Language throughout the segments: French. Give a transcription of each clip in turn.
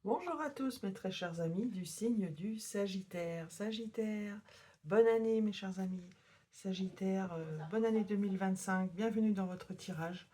Bonjour à tous mes très chers amis du signe du Sagittaire. Sagittaire, bonne année mes chers amis. Sagittaire, bonne année 2025. Bienvenue dans votre tirage,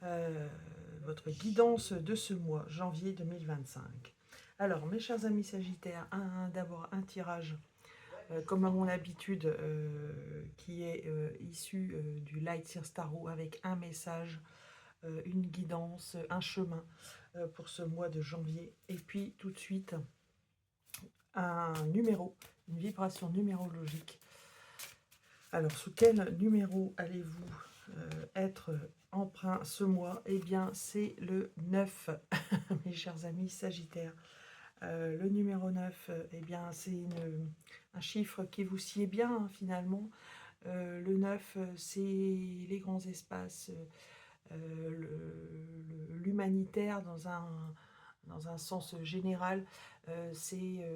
euh, votre guidance de ce mois, janvier 2025. Alors mes chers amis Sagittaires, d'abord un tirage comme à mon habitude qui est issu du Light Seer Tarot avec un message, une guidance, un chemin pour ce mois de janvier. Et puis tout de suite, un numéro, une vibration numérologique. Alors, sous quel numéro allez-vous être emprunt ce mois? Eh bien, c'est le 9, mes chers amis Sagittaires. Le numéro 9, eh bien, c'est un chiffre qui vous sied bien, hein, finalement. Le 9, c'est les grands espaces, l'humanitaire dans un sens général. C'est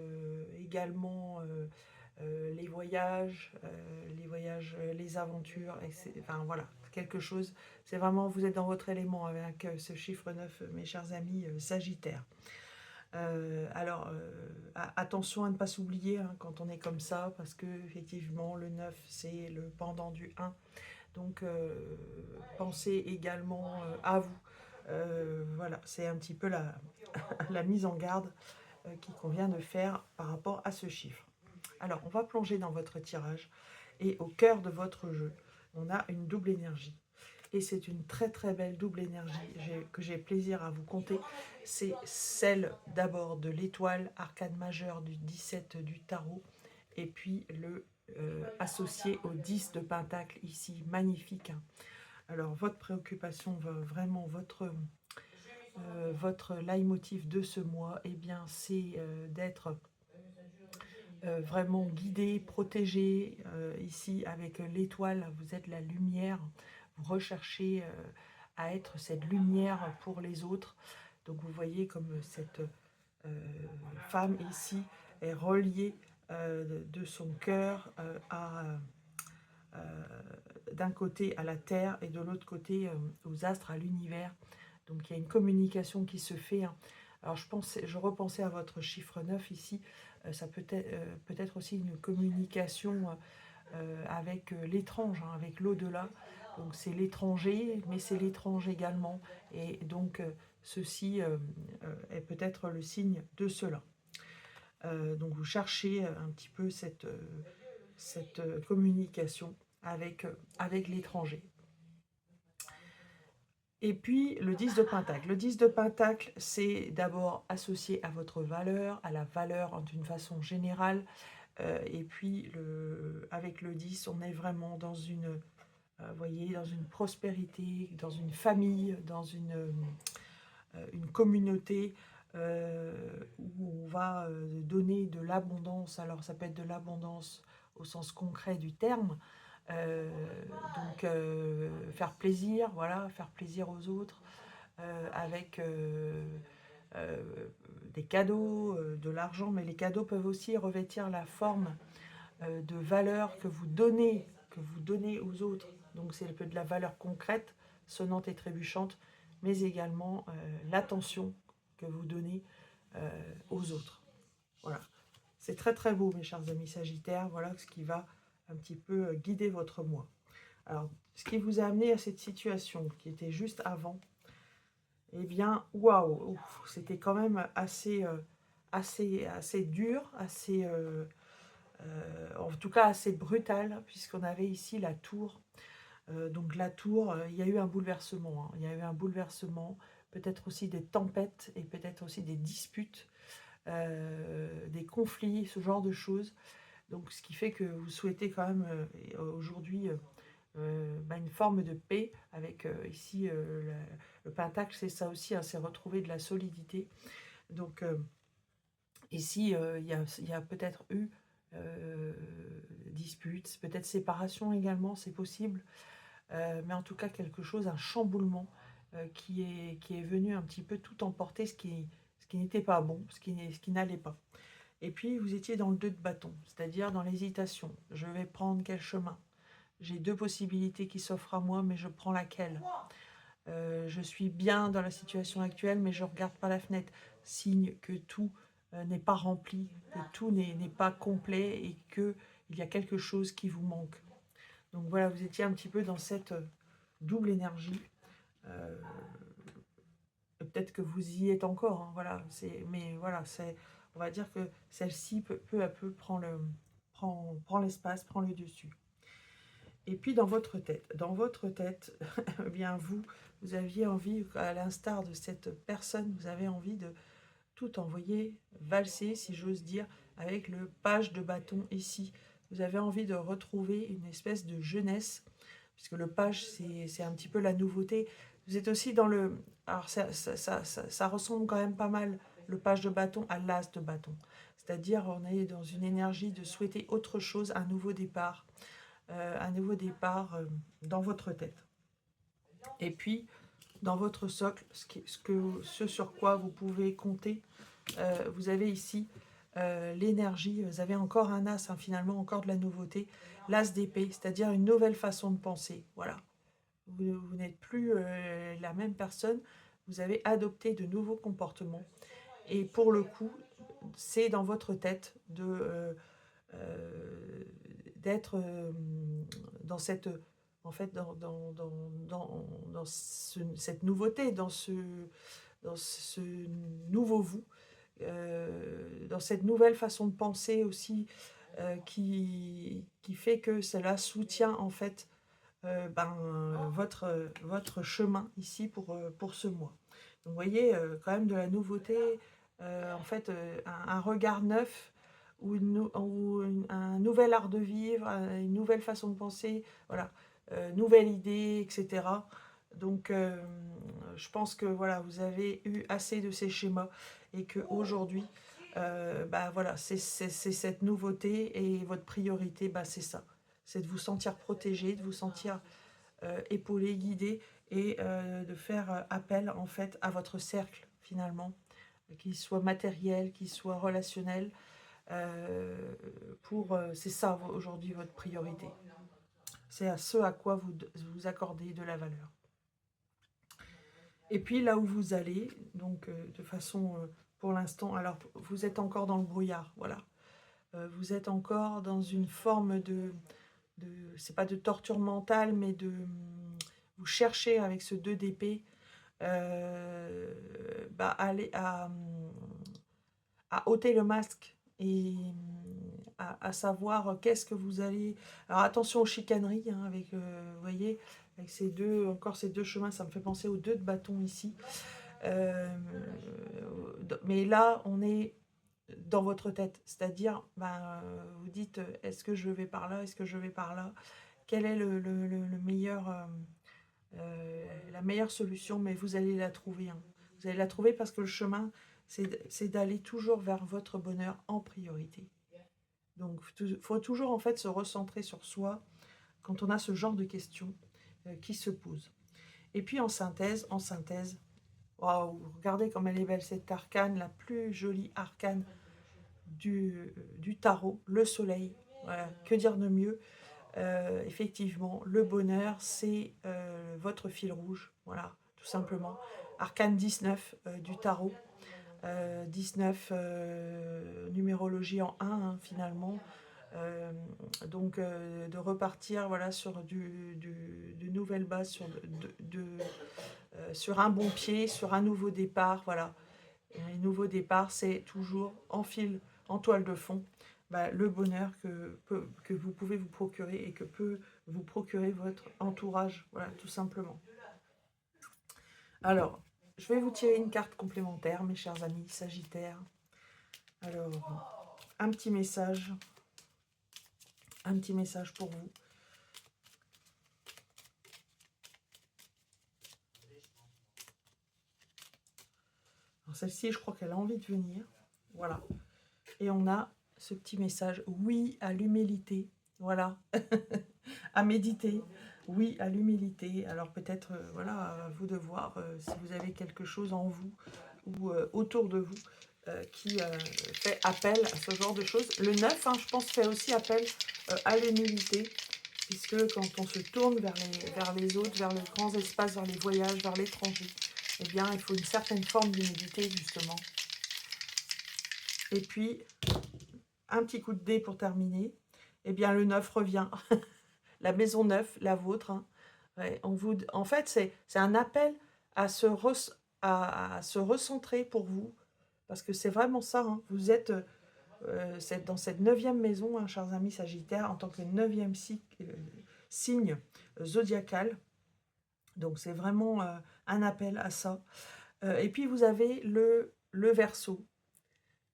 également les voyages, les aventures, enfin voilà, quelque chose. C'est vraiment, vous êtes dans votre élément avec ce chiffre 9, mes chers amis Sagittaires. Attention à ne pas s'oublier, hein, quand on est comme ça, parce que effectivement le 9 c'est le pendant du 1. Donc pensez également à vous. Voilà, c'est un petit peu la mise en garde qu'il convient de faire par rapport à ce chiffre. Alors, on va plonger dans votre tirage et au cœur de votre jeu, on a une double énergie. Et c'est une très très belle double énergie que j'ai plaisir à vous conter. C'est celle d'abord de l'étoile arcane majeure du 17 du tarot et puis le associé au 10 de pentacle ici, magnifique, hein. Alors votre préoccupation, vraiment votre leitmotiv de ce mois, eh bien c'est d'être vraiment guidé, protégé. Ici, avec l'étoile, vous êtes la lumière. Vous recherchez à être cette lumière pour les autres. Donc vous voyez comme cette femme ici est reliée de son cœur d'un côté à la Terre et de l'autre côté aux astres, à l'univers. Donc il y a une communication qui se fait, hein. Alors je repensais à votre chiffre 9 ici. Ça peut être aussi une communication avec l'étrange, hein, avec l'au-delà. Donc c'est l'étranger, mais c'est l'étrange également. Et donc ceci est peut-être le signe de cela. Donc vous cherchez un petit peu cette communication avec l'étranger. Et puis le 10 de Pentacle. Le 10 de Pentacle, c'est d'abord associé à votre valeur, à la valeur d'une façon générale. Et puis avec le 10, on est vraiment dans voyez, dans une prospérité, dans une famille, dans une communauté où on va donner de l'abondance. Alors ça peut être de l'abondance au sens concret du terme. Euh, faire plaisir, voilà, faire plaisir aux autres avec euh, des cadeaux, de l'argent, mais les cadeaux peuvent aussi revêtir la forme de valeur que vous donnez aux autres. Donc c'est un peu de la valeur concrète, sonnante et trébuchante, mais également l'attention que vous donnez aux autres. Voilà. C'est très très beau, mes chers amis Sagittaires. Voilà ce qui va un petit peu guider votre mois. Alors, ce qui vous a amené à cette situation qui était juste avant, eh bien, waouh, c'était quand même assez dur, en tout cas assez brutal, puisqu'on avait ici la tour. Donc la tour, il y a eu un bouleversement, hein. Il y a eu un bouleversement, peut-être aussi des tempêtes et peut-être aussi des disputes, des conflits, ce genre de choses. Donc ce qui fait que vous souhaitez quand même aujourd'hui une forme de paix avec ici le pentacle, c'est ça aussi, hein, c'est retrouver de la solidité. Donc ici, il y a peut-être eu disputes, peut-être séparation également, c'est possible. Mais en tout cas quelque chose, un chamboulement qui est venu un petit peu tout emporter, ce qui n'était pas bon, ce qui n'allait pas. Et puis vous étiez dans le 2 de bâton, c'est-à-dire dans l'hésitation. Je vais prendre quel chemin? J'ai deux possibilités qui s'offrent à moi, mais je prends laquelle? Je suis bien dans la situation actuelle, mais je ne regarde pas la fenêtre. Signe que tout n'est pas rempli, que tout n'est pas complet et qu'il y a quelque chose qui vous manque. Donc voilà, vous étiez un petit peu dans cette double énergie. Peut-être que vous y êtes encore, hein, voilà. Mais voilà, on va dire que celle-ci, peu à peu, prend l'espace, prend le dessus. Et puis dans votre tête, eh bien vous aviez envie, à l'instar de cette personne, vous avez envie de tout envoyer valser, si j'ose dire, avec le page de bâton ici. Vous avez envie de retrouver une espèce de jeunesse, puisque le page, c'est un petit peu la nouveauté. Vous êtes aussi dans le... Alors ça ressemble quand même pas mal, le page de bâton, à l'as de bâton. C'est-à-dire, on est dans une énergie de souhaiter autre chose, un nouveau départ. Dans votre tête. Et puis, dans votre socle, ce sur quoi vous pouvez compter, vous avez ici l'énergie, vous avez encore un as, hein, finalement, encore de la nouveauté, l'as d'épée, c'est-à-dire une nouvelle façon de penser. Voilà. Vous n'êtes plus la même personne, vous avez adopté de nouveaux comportements. Et pour le coup, c'est dans votre tête d'être dans cette en fait cette nouveauté, dans ce nouveau vous, dans cette nouvelle façon de penser aussi, qui fait que cela soutient en fait votre chemin ici pour ce mois. Donc vous voyez quand même de la nouveauté, en fait un regard neuf ou, un nouvel art de vivre, une nouvelle façon de penser, voilà, nouvelle idée, etc. Donc je pense que voilà, vous avez eu assez de ces schémas et qu'aujourd'hui, voilà, c'est cette nouveauté et votre priorité, c'est ça. C'est de vous sentir protégé, de vous sentir épaulé, guidé et de faire appel en fait à votre cercle finalement, qu'il soit matériel, qu'il soit relationnel. C'est ça aujourd'hui votre priorité. C'est à ce à quoi vous accordez de la valeur. Et puis là où vous allez, donc de façon pour l'instant, alors vous êtes encore dans le brouillard, voilà. Vous êtes encore dans une forme c'est pas de torture mentale, mais vous cherchez avec ce 2 d'épée aller à ôter le masque et à savoir qu'est-ce que vous allez... Alors attention aux chicaneries, hein, avec, vous voyez, avec ces deux chemins, ça me fait penser aux 2 de bâton ici. Mais là, on est dans votre tête, c'est-à-dire, vous dites, est-ce que je vais par là, est-ce que je vais par là, quel est le meilleur, la meilleure solution, mais vous allez la trouver, hein. Vous allez la trouver parce que le chemin, c'est d'aller toujours vers votre bonheur en priorité. Donc, il faut toujours en fait se recentrer sur soi quand on a ce genre de questions qui se posent. Et puis en synthèse, waouh, regardez comme elle est belle cette arcane, la plus jolie arcane du tarot, le soleil. Voilà, que dire de mieux? Effectivement, le bonheur, c'est votre fil rouge, voilà, tout simplement. Arcane 19 du tarot, 19 numérologie en 1, hein, finalement. Donc de repartir voilà, sur de nouvelles bases, sur un bon pied, sur un nouveau départ, voilà. Et un nouveau départ, c'est toujours en fil, en toile de fond, le bonheur que vous pouvez vous procurer et que peut vous procurer votre entourage, voilà, tout simplement. Alors, je vais vous tirer une carte complémentaire, mes chers amis Sagittaires. Alors, un petit message pour vous. Alors celle-ci, je crois qu'elle a envie de venir. Voilà. Et on a ce petit message. Oui à l'humilité. Voilà. À méditer. Oui à l'humilité. Alors peut-être, voilà, à vous de voir si vous avez quelque chose en vous ou autour de vous qui fait appel à ce genre de choses. Le 9, hein, je pense, fait aussi appel à l'humilité. puisque quand on se tourne vers les autres, vers les grands espaces, vers les voyages, vers l'étranger, eh bien, il faut une certaine forme d'humilité, justement. Et puis, un petit coup de dé pour terminer, eh bien, le 9 revient. La maison 9, la vôtre. Hein. Ouais, en fait, c'est un appel à à se recentrer pour vous, parce que c'est vraiment ça. Hein. Vous êtes dans cette neuvième maison, hein, chers amis Sagittaires, en tant que neuvième signe zodiacal. Donc, c'est vraiment un appel à ça. Et puis, vous avez le Verseau.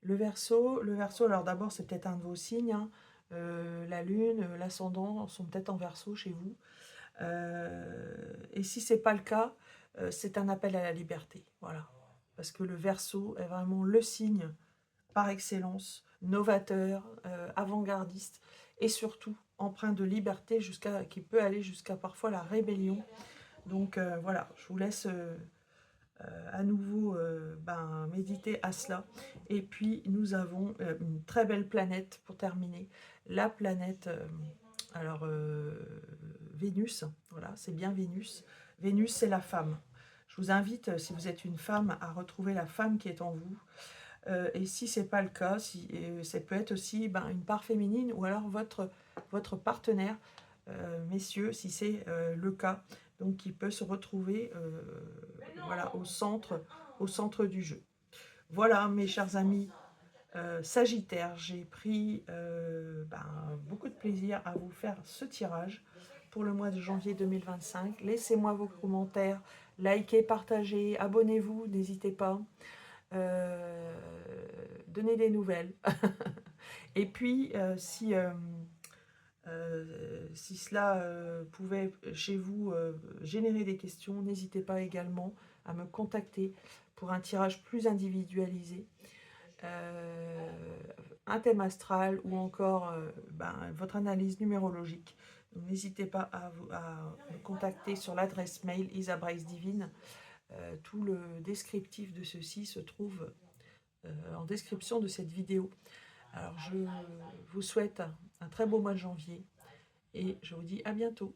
Le Verseau, alors d'abord, c'est peut-être un de vos signes. Hein. La Lune, l'ascendant sont peut-être en Verseau chez vous. Et si ce n'est pas le cas, c'est un appel à la liberté. Voilà. Parce que le Verseau est vraiment le signe par excellence, novateur, avant-gardiste et surtout empreint de liberté qui peut aller jusqu'à parfois la rébellion. Donc voilà, je vous laisse à nouveau méditer à cela. Et puis nous avons une très belle planète pour terminer, la planète Vénus, voilà, c'est bien Vénus. Vénus, c'est la femme. Je vous invite, si vous êtes une femme, à retrouver la femme qui est en vous. Et si ce n'est pas le cas, ça peut être aussi une part féminine ou alors votre partenaire, messieurs, si c'est le cas, donc qui peut se retrouver voilà, au centre du jeu. Voilà, mes chers amis Sagittaires, j'ai pris beaucoup de plaisir à vous faire ce tirage pour le mois de janvier 2025. Laissez-moi vos commentaires, likez, partagez, abonnez-vous, n'hésitez pas. Donnez des nouvelles. Et puis, si cela pouvait chez vous générer des questions, n'hésitez pas également à me contacter pour un tirage plus individualisé, un thème astral ou encore votre analyse numérologique. N'hésitez pas à me contacter sur l'adresse mail isabrace-divine. Tout le descriptif de ceci se trouve en description de cette vidéo. Alors je vous souhaite un très beau mois de janvier et je vous dis à bientôt.